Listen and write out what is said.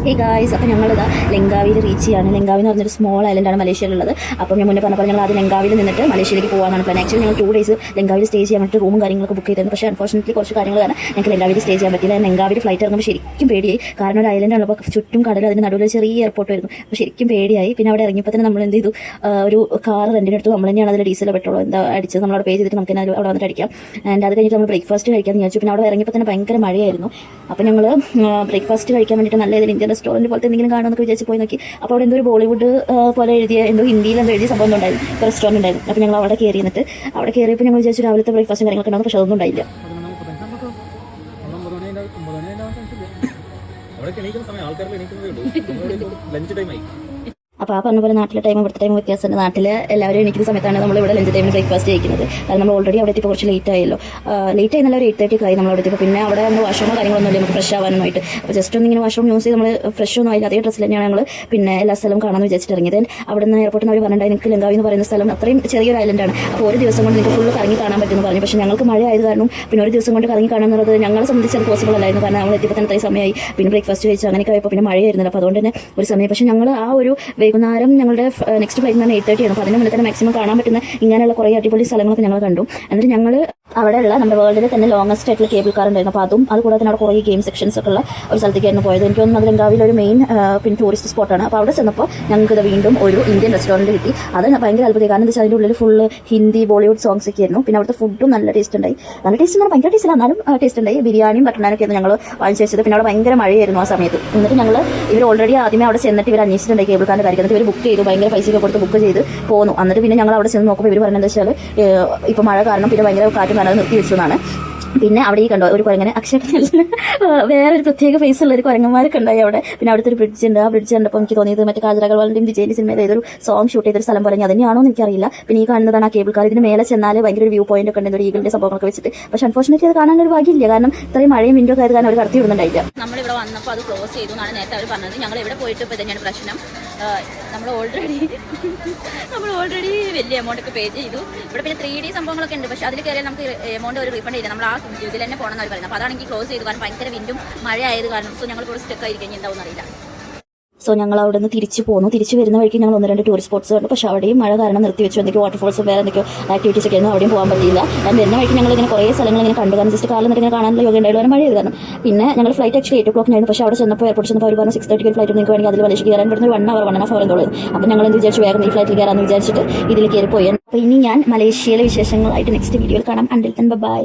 Hey guys, അപ്പോൾ ഞങ്ങളിതാ ലങ്കാവിയിൽ reach ചെയ്യാണ്. ലങ്കാവി എന്ന് പറഞ്ഞൊരു സ്മോൾ ഐലൻഡാണ് മലേഷ്യയിലുള്ളത്. അപ്പം ഞാൻ മുന്നേ പറഞ്ഞപ്പോൾ ഞങ്ങൾ അത് ലങ്കാവിൽ നിന്നിട്ട് മലേഷ്യയിലേക്ക് പോകാനാണ് പ്ലാൻ. ആക്ച്വലി ഞങ്ങൾ 2 days ലങ്കാവിൽ സ്റ്റേ ചെയ്യാൻ വേണ്ടി റൂമും കാര്യങ്ങളൊക്കെ ബുക്ക് ചെയ്തിരുന്നു. പക്ഷേ അൺഫോർച്യുനേറ്റ്ലി കുറച്ച് കാര്യങ്ങൾ കാരണം ഞങ്ങൾക്ക് ലങ്കാവിൽ സ്റ്റേ ചെയ്യാൻ പറ്റില്ല. ലങ്കാവിൽ ഫ്ലൈറ്റ് ഇറങ്ങുമ്പോൾ ശരിക്കും പേടിയായി. കാരണം ഒരു ഐലൻഡാണ്, അപ്പോൾ ചുറ്റും കടൽ, അതിന് നടുവിൽ ചെറിയ എയർപോർട്ട് വരുന്നു. അപ്പോൾ ശരിക്കും പേടിയായി. പിന്നെ അവിടെ ഇറങ്ങിയപ്പോൾ തന്നെ നമ്മൾ എന്ത് ചെയ്തു, ഒരു കാർ റെൻറ്റിനെടുത്തു. നമ്മൾ തന്നെയാണ് അതിൽ ഡീസലോ പെട്രോളോ എന്താ അടിച്ചത്. നമ്മളവിടെ പേ ചെയ്തിട്ട് നമുക്ക് അവിടെ വന്നിട്ട് അടിക്കാം. ആൻഡ് അത് കഴിഞ്ഞിട്ട് നമ്മൾ ബ്രേക്ക്ഫാസ്റ്റ് കഴിക്കാമെന്ന് വിചാരിച്ചു. പിന്നെ അവിടെ ഇറങ്ങിയപ്പോൾ തന്നെ ഭയങ്കര മഴയായിരുന്നു. അപ്പോൾ ഞങ്ങൾ ബ്രേക്ക്ഫാസ്റ്റ് കഴിക്കാൻ വേണ്ടിയിട്ട് നല്ല ഏതെങ്കിലും ഇന്ത്യൻ റെസ്റ്റോറൻറ്റ് പോലത്തെ എന്തെങ്കിലും കാണുമെന്നൊക്കെ വിചാരിച്ച് പോയി നോക്കി. അപ്പോൾ അവിടെ എന്തോ ഒരു ബോളിവുഡ് പോലെ എഴുതിയ എന്തോ ഹിന്ദിയിൽ എന്തോ എഴുതിയ സംഭവം ഉണ്ടായിരുന്നു, റെസ്റ്റോറൻറ്റ് ഉണ്ടായിരുന്നു. അപ്പോൾ ഞങ്ങൾ അവിടെ കയറി എന്നിട്ട് അവിടെ കയറിയപ്പോൾ ഞങ്ങൾ വിചാരിച്ചു രാവിലത്തെ ബ്രേക്ക്ഫാസ്റ്റും കാര്യങ്ങളൊക്കെ ഉണ്ടാകും. പക്ഷേ അതൊന്നും ഉണ്ടായില്ല. അപ്പോൾ ആ പറഞ്ഞ പോലെ നാട്ടിലെ ടൈം ഇവിടുത്തെ ടൈം വ്യത്യാസമുണ്ട്. നാട്ടിൽ എല്ലാവരും എണീക്കുന്ന സമയത്താണ് നമ്മളിവിടെ ലഞ്ച് ടൈമിൽ ബ്രേക്ക്ഫാസ്റ്റ് കഴിക്കുന്നത്. കാരണം നമ്മൾ ഓൾറെഡി അവിടെ എത്തിയപ്പോൾ കുറച്ച് ലേറ്റ് ആയല്ലോ. ലേറ്റ് ആയി നല്ല ഒരു 8:30 ആയി നമ്മൾ അവിടെ എത്തിയപ്പോൾ. പിന്നെ അവിടെ നമ്മൾ വാഷ്റൂമോ കാര്യങ്ങളൊന്നുമില്ല നമുക്ക് ഫ്രഷ് ആവാനൊന്നുമായിട്ട്. അപ്പോൾ ജസ്റ്റ് ഒന്ന് ഇങ്ങനെ വാഷ്റൂം യൂസ് ചെയ്ത് നമ്മൾ ഫ്രഷ് ഒന്നും ആയില്ല. അതേ ഡ്രസ്സിൽ തന്നെയാണ് ഞങ്ങൾ പിന്നെ എല്ലാ സ്ഥലവും കാണാമെന്ന് വിചാരിച്ചിട്ട് ഇറങ്ങിയത്. അവിടെ നിന്ന് എയർപോർട്ടിൽ നിന്ന് അവർ പറഞ്ഞിട്ടുണ്ടായി നിങ്ങൾക്ക് ലങ്കാവി എന്ന് പറയുന്ന സ്ഥലം അത്രയും ചെറിയൊരു ഐലൻഡാണ്, അപ്പോൾ ഒരു ദിവസം കൊണ്ട് നിങ്ങൾക്ക് ഫുള്ള് കറങ്ങി കാണാൻ പറ്റുമെന്ന് പറഞ്ഞു. പക്ഷേ ഞങ്ങൾക്ക് മഴ ആയത് കാരണം പിന്നെ ഒരു ദിവസം കൊണ്ട് കറങ്ങി കാണാമെന്നുള്ളത് ഞങ്ങളെ സംബന്ധിച്ച് അത് പോസിബിൾ അല്ലായിരുന്നു. കാരണം നമ്മൾ എത്തിയപ്പോൾ തന്നെ അത്രയും സമയമായി. പിന്നെ ബ്രേക്ക്ഫാസ്റ്റ് കഴിച്ചു അങ്ങനെയൊക്കെ ആയപ്പോൾ പിന്നെ മഴയായിരുന്നില്ല. അപ്പോൾ അതുകൊണ്ട് തന്നെ ഒരു സമയം. പക്ഷേ ഞങ്ങൾ ആ ഒരു വൈകുന്നേരം ഞങ്ങളുടെ നെക്സ്റ്റ് ഫ്ലൈറ്റ് തന്നെ 8:30 ആണ്. അപ്പോൾ അതിന് മുന്നേ തന്നെ മാക്സിമം കാണാൻ പറ്റുന്ന ഇങ്ങനെയുള്ള കുറേ അടിപൊളി സ്ഥലങ്ങളൊക്കെ ഞങ്ങൾ കണ്ടു. എന്നിട്ട് ഞങ്ങൾ അവിടെയുള്ള നമ്മുടെ വേൾഡിലെ തന്നെ ലോങ്ങസ്റ്റ് ആയിട്ടുള്ള കേബിൾ കാർ ഉണ്ടായിരുന്നു. അപ്പോൾ അത് കൂടാതെ തന്നെ അവിടെ കുറേ ഗെയിം സെക്ഷൻസ് ഒക്കെ ഉള്ള ഒരു സ്ഥലത്തേക്കായിരുന്നു പോയത്. എനിക്ക് തോന്നുന്നു അത് ലങ്കാവിലെ ഒരു മെയിൻ പിന്നെ ടൂറിസ്റ്റ് സ്പോട്ടാണ്. അപ്പോൾ അവിടെ ചെന്നപ്പോൾ ഞങ്ങൾക്ക് ഇത് വീണ്ടും ഒരു ഇന്ത്യൻ റെസ്റ്റോറൻറ്റ് കിട്ടി. അത് ഭയങ്കര അത്ഭുതം. കാരണം എന്താ വെച്ചാൽ അതിൻ്റെ ഉള്ളിൽ ഫുള്ള് ഹിന്ദി ബോളിവുഡ് സോങ്സ് ഒക്കെ ആയിരുന്നു. പിന്നെ അവിടുത്തെ ഫുഡും നല്ല ടേസ്റ്റ് ഉണ്ടായി. നല്ല ടേസ്റ്റ് എന്ന് പറഞ്ഞാൽ ഭയങ്കര ടേസ്റ്റ് അല്ല, എന്നാലും ടേസ്റ്റ് ഉണ്ടായി. ബിരിയാണിയും ബട്ടനാനൊക്കെ ആയിരുന്നു ഞങ്ങൾ വാങ്ങിച്ചു വെച്ചത്. പിന്നെ അവിടെ ഭയങ്കര മഴയായിരുന്നു ആ സമയത്ത്. എന്നിട്ട് ഞങ്ങൾ ഇവർ ഓൾറെഡി ആദ്യമേ അവിടെ ചെന്നിട്ട് ഇവർ അന്വേഷിച്ചിട്ടുണ്ടായി കേബിൾ കാറിൻ്റെ കാര്യം. എന്നിട്ട് ഇവർ ബുക്ക് ചെയ്തു, ഭയങ്കര പൈസയൊക്കെ കൊടുത്ത് ബുക്ക് ചെയ്ത് പോന്നു. എന്നിട്ട് പിന്നെ ഞങ്ങൾ അവിടെ ചെന്ന് നോക്കുമ്പോൾ ഇവർ പറഞ്ഞത് വെച്ചാൽ ഇപ്പോൾ മഴ കാരണം പിന്നെ ഭയങ്കര കാറ്റും കാരണം നിർത്തി വെച്ചു എന്നാണ്. പിന്നെ അവിടെ ഈ കണ്ടോ ഒരു കുരങ്ങനെ അക്ഷരത്തിൽ വേറൊരു പ്രത്യേക ഫേസുള്ള ഒരു കുരങ്ങന്മാരൊക്കെ ഉണ്ടായി അവിടെ. പിന്നെ അവിടുത്തെ ഒരു ബ്രിഡ്ജ് ഉണ്ട്. ആ ബ്രിഡ്ജ് കണ്ടപ്പോൾ എനിക്ക് തോന്നിയത് മറ്റേ കാജൽ അഗർവാളിൻ്റെയും വിജയിൻ്റെ സിനിമയിൽ ഏതൊരു സോങ് ഷൂട്ട് ചെയ്തൊരു സ്ഥലം പോലെ. അതിനെയാണോ എന്ന് എനിക്കറിയില്ല. പിന്നെ ഈ കാണുന്നതാണ് ആ കേബിൾ കാർ. ഇതിന് മേലെ ചെന്നാൽ ഭയങ്കര ഒരു വ്യൂ പോയിന്റ് ഒക്കെ ഉണ്ട്, ഒരു ഈഗിളിൻ്റെ സംഭവങ്ങളൊക്കെ വെച്ചിട്ട്. പക്ഷേ അൺഫോർച്യുനേറ്റ്ലി അത് കാണാനൊരു ഭാഗ്യമില്ല. കാരണം ഇത്രയും മഴയും വിൻഡോ ഒക്കെ ആയത് കാരണം അവർ കടത്തി വിടുന്നുണ്ടായില്ല. നമ്മളിവിടെ വന്നപ്പോൾ അത് ക്ലോസ് ചെയ്തു എന്നാണ് നേരത്തെ അവർ പറഞ്ഞത്. ഞങ്ങൾ ഇവിടെ പോയിട്ട് ഇപ്പോൾ തന്നെയാണ് പ്രശ്നം. നമ്മൾ ഓൾറെഡി വലിയ എമൗണ്ട് ഒക്കെ പേ ചെയ്തു. ഇവിടെ പിന്നെ 3D സംഭവങ്ങളൊക്കെ ഉണ്ട്. പക്ഷേ അതിൽ കയറിയാൽ നമുക്ക് എമൗണ്ട് ഒരു റീഫണ്ട് ചെയ്യില്ല. നമ്മൾ ആ ഇതിൽ തന്നെ പോകണം എന്നാണ് പറയുന്നത്. അപ്പോൾ അതാണെങ്കിൽ ക്ലോസ് ചെയ്തു. കാരണം ഭയങ്കര വിൻഡും മഴ ആയത് കാരണം. സോ ഞങ്ങൾ കൂടെ സ്റ്റക്ക് ആയിരിക്കും, എന്താവും അറിയില്ല. സോ ഞങ്ങൾ അവിടെ നിന്ന് തിരിച്ചു പോന്നു. തിരിച്ചു വരുന്ന വഴിക്ക് ഞങ്ങൾ 1-2 ടൂറിസ്റ്റ് സ്പോട്ട്സ് കണ്ടു. പക്ഷേ അവിടെയും മഴ കാരണം നിർത്തി വെച്ചു. എന്തൊക്കെയോ വാട്ടർഫോൾസ് വേറെ എന്തൊക്കെയോ ആക്ടിവിറ്റീസ് ഒക്കെ ആയിരുന്നു, അവിടെയും പോകാൻ പറ്റിയില്ല. ഞാൻ വരുന്ന വഴിക്ക് ഞങ്ങൾ ഇങ്ങനെ കുറേ സ്ഥലങ്ങൾ ഇങ്ങനെ കണ്ടു. കാരണം ജസ്റ്റ് കാലം ഇങ്ങനെ കാണാനുള്ള യോഗ ഉണ്ടായിരുന്നു, മഴ ചെയ്ത് കാരണം. പിന്നെ ഞങ്ങൾ ഫ്ലൈറ്റ് ആക്ച്വലി 8 o'clock ആയിരുന്നു. പക്ഷേ അവിടെ ചെന്നപ്പോൾ എയർപോർട്ട് ചെന്നപ്പോൾ അവർ പറഞ്ഞു 6:30 ഫ്ലൈറ്റ് നിങ്ങൾക്ക് വേണമെങ്കിൽ അതിൽ മലേഷ്യ കയറാൻ പറ്റുന്ന 1 hour എന്തോളം. അപ്പോൾ ഞങ്ങൾ എന്ത് വിചാരിച്ചു, വേഗം ഈ ഫ്ലൈറ്റിൽ കയറാമെന്ന് വിചാരിച്ചിട്ട് ഇതിൽ കയറി പോയി. അപ്പോൾ ഇനി ഞാൻ മലേഷ്യയിലെ വിശേഷങ്ങളായിട്ട് നെക്സ്റ്റ് വീഡിയോയിൽ കാണാം. Until then bye.